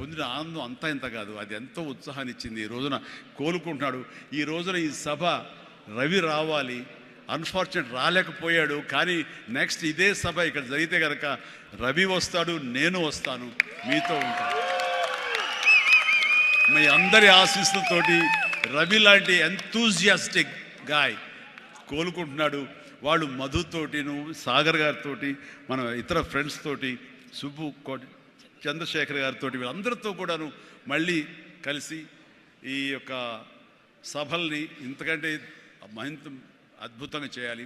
పొందిన ఆనందం అంతా ఇంత కాదు, అది ఎంతో ఉత్సాహాన్ని ఇచ్చింది. ఈ రోజున కోలుకుంటున్నాడు. ఈ రోజున ఈ సభ రవి రావాలి, అన్ఫార్చునేట్ రాలేకపోయాడు. కానీ నెక్స్ట్ ఇదే సభ ఇక్కడ జరిగితే కనుక రవి వస్తాడు, నేను వస్తాను, మీతో ఉంటాను. మీ అందరి ఆశీస్సులతోటి రవి లాంటి ఎంతూజియాస్టిక్ గాయ్ కోలుకుంటున్నాడు. వాళ్ళు మధుతోటిను, సాగర్ గారితో, మన ఇతర ఫ్రెండ్స్ తోటి, సుబ్బు చంద్రశేఖర్ గారితో, వీళ్ళందరితో కూడాను మళ్ళీ కలిసి ఈ యొక్క సభల్ని ఇంతకంటే మరింత అద్భుతంగా చేయాలి.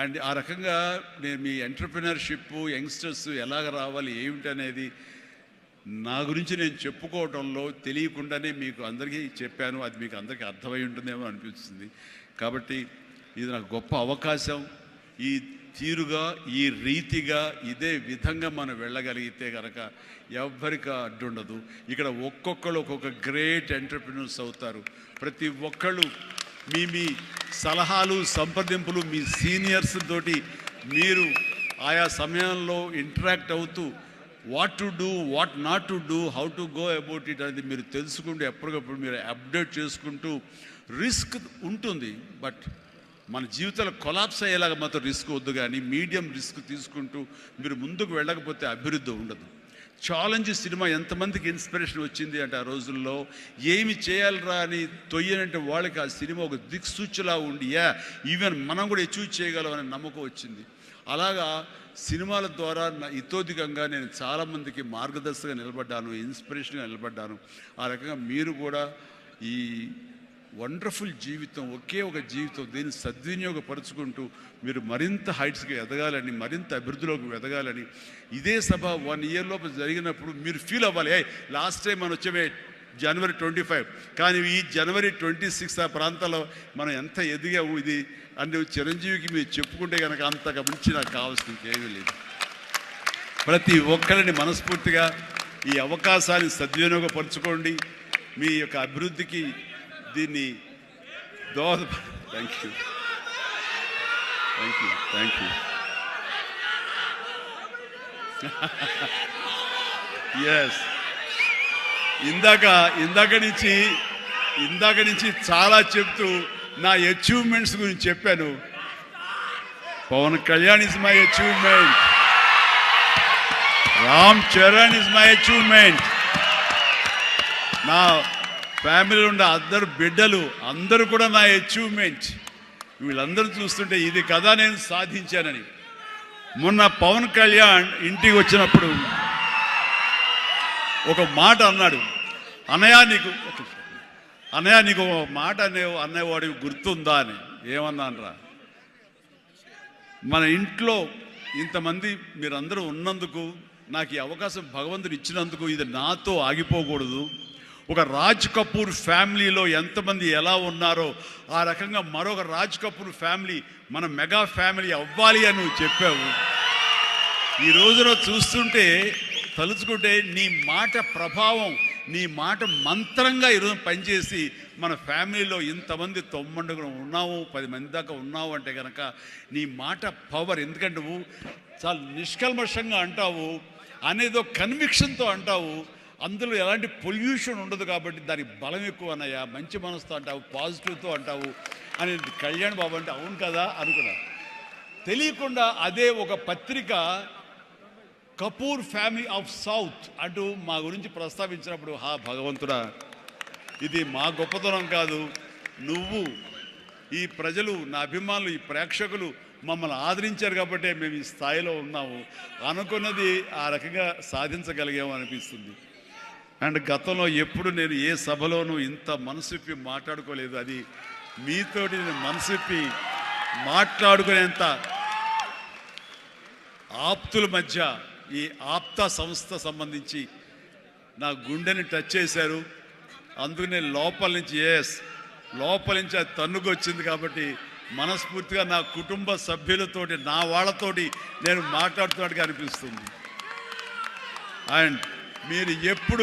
అండ్ ఆ రకంగా నేను మీ ఎంటర్‌ప్రెన్యూర్‌షిప్, యంగ్స్టర్స్ ఎలాగ రావాలి ఏమిటి అనేది నా గురించి నేను చెప్పుకోవడంలో తెలియకుండానే మీకు అందరికీ చెప్పాను. అది మీకు అందరికీ అర్థమై ఉంటుందేమో అనిపిస్తుంది. కాబట్టి ఇది నాకు గొప్ప అవకాశం. ఈ తీరుగా, ఈ రీతిగా, ఇదే విధంగా మనం వెళ్ళగలిగితే కనుక ఎవ్వరికి అడ్డుండదు. ఇక్కడ ఒక్కొక్కరు ఒక్కొక్క గ్రేట్ ఎంటర్‌ప్రెన్యూర్స్ అవుతారు. ప్రతి ఒక్కళ్ళు మీ మీ సలహాలు, సంప్రదింపులు మీ సీనియర్స్ తోటి మీరు ఆయా సమయంలో ఇంటరాక్ట్ అవుతూ what to do, what not to do, how to go about it అనేది మీరు తెలుసుకుంటూ ఎప్పటికప్పుడు మీరు అప్డేట్ చేసుకుంటూ, రిస్క్ ఉంటుంది బట్ మన జీవితాలు కొలాప్స్ అయ్యేలాగా మాత్రం రిస్క్ వద్దు. కానీ మీడియం రిస్క్ తీసుకుంటూ మీరు ముందుకు వెళ్ళకపోతే అభివృద్ధి ఉండదు. ఛాలెంజ్ సినిమా ఎంతమందికి ఇన్స్పిరేషన్ వచ్చింది అంటే ఆ రోజుల్లో ఏమి చేయాలరా అని తొయ్యనంటే వాళ్ళకి ఆ సినిమా ఒక దిక్సూచిలా ఉండి ఈవెన్ మనం కూడా అచీవ్ చేయగలం అనే నమ్మకం వచ్చింది. అలాగా సినిమాల ద్వారా ఇతోధికంగా నేను చాలామందికి మార్గదర్శకంగా నిలబడ్డాను, ఇన్స్పిరేషన్గా నిలబడ్డాను. ఆ రకంగా మీరు కూడా ఈ వండర్ఫుల్ జీవితం, ఒకే ఒక జీవితం, దీన్ని సద్వినియోగపరుచుకుంటూ మీరు మరింత హైట్స్కి ఎదగాలని, మరింత అభివృద్ధిలోకి ఎదగాలని, ఇదే సభ 1 year లోపు జరిగినప్పుడు మీరు ఫీల్ అవ్వాలి, లాస్ట్ టైం మనం వచ్చే January 25, కానీ ఈ January 26 ఆ ప్రాంతాల్లో మనం ఎంత ఎదిగాము ఇది అంటే చిరంజీవికి మీరు చెప్పుకుంటే కనుక అంతకు మించి నాకు కావాల్సింది ఇంకేమీ లేదు. ప్రతి ఒక్కరిని మనస్ఫూర్తిగా ఈ అవకాశాన్ని సద్వినియోగపరచుకోండి. మీ యొక్క అభివృద్ధికి దీన్ని thank you thank you thank you yes ఇందాక నుంచి చాలా చెప్తూ నా అచీవ్మెంట్స్ గురించి చెప్పాను. Pawan Kalyan is my achievement, Ram Charan is my achievement, నా ఫ్యామిలీలో ఉన్న అందరు బిడ్డలు అందరూ కూడా నా అచీవ్మెంట్. వీళ్ళందరూ చూస్తుంటే ఇది కదా నేను సాధించానని. మొన్న పవన్ కళ్యాణ్ ఇంటికి వచ్చినప్పుడు ఒక మాట అన్నాడు, అన్నయ్య నీకు ఒక మాట అనేవాడికి గుర్తుందా అని. ఏమన్నానరా, మన ఇంట్లో ఇంతమంది మీరందరూ ఉన్నందుకు, నాకు ఈ అవకాశం భగవంతుడు ఇచ్చినందుకు ఇది నాతో ఆగిపోకూడదు. ఒక రాజ్ కపూర్ ఫ్యామిలీలో ఎంతమంది ఎలా ఉన్నారో ఆ రకంగా మరొక రాజ్ కపూర్ ఫ్యామిలీ మన మెగా ఫ్యామిలీ అవ్వాలి అని నువ్వు చెప్పావు. ఈ రోజున చూస్తుంటే, తలుచుకుంటే నీ మాట ప్రభావం, నీ మాట మంత్రంగా ఈరోజు పనిచేసి మన ఫ్యామిలీలో ఇంతమంది 9 ఉన్నాము, 10 మంది దాకా ఉన్నావు అంటే కనుక నీ మాట పవర్. ఎందుకంటే నువ్వు చాలా నిష్కల్మషంగా అంటావు, అనేదో కన్విక్షన్తో అంటావు, అందులో ఎలాంటి పొల్యూషన్ ఉండదు కాబట్టి దానికి బలం ఎక్కువ అన్నయ్య. మంచి మనసుతో అంటావు, పాజిటివ్తో అంటావు అని కళ్యాణ్ బాబు అంటే అవును కదా అనుకున్నా. తెలియకుండా అదే ఒక పత్రిక కపూర్ ఫ్యామిలీ ఆఫ్ సౌత్ అంటూ మా గురించి ప్రస్తావించినప్పుడు, భగవంతుడా, ఇది మా గొప్పతనం కాదు, నువ్వు ఈ ప్రజలు, నా అభిమానులు, ఈ ప్రేక్షకులు మమ్మల్ని ఆదరించారు కాబట్టి మేము ఈ స్థాయిలో ఉన్నాము. అనుకున్నది ఆ రకంగా సాధించగలిగాము అనిపిస్తుంది. అండ్ గతంలో ఎప్పుడు నేను ఏ సభలోనూ ఇంత మనసిప్పి మాట్లాడుకోలేదు. అది మీతోటి నేను మనసిప్పి మాట్లాడుకునేంత ఆప్తుల మధ్య ఈ ఆప్త సంస్థ సంబంధించి నా గుండెని టచ్ చేశారు. అందుకనే లోపల నుంచి అది తన్నుకు వచ్చింది. కాబట్టి మనస్ఫూర్తిగా నా కుటుంబ సభ్యులతోటి, నా వాళ్ళతోటి నేను మాట్లాడుతున్నట్టుగా అనిపిస్తుంది. అండ్ మీరు ఎప్పుడు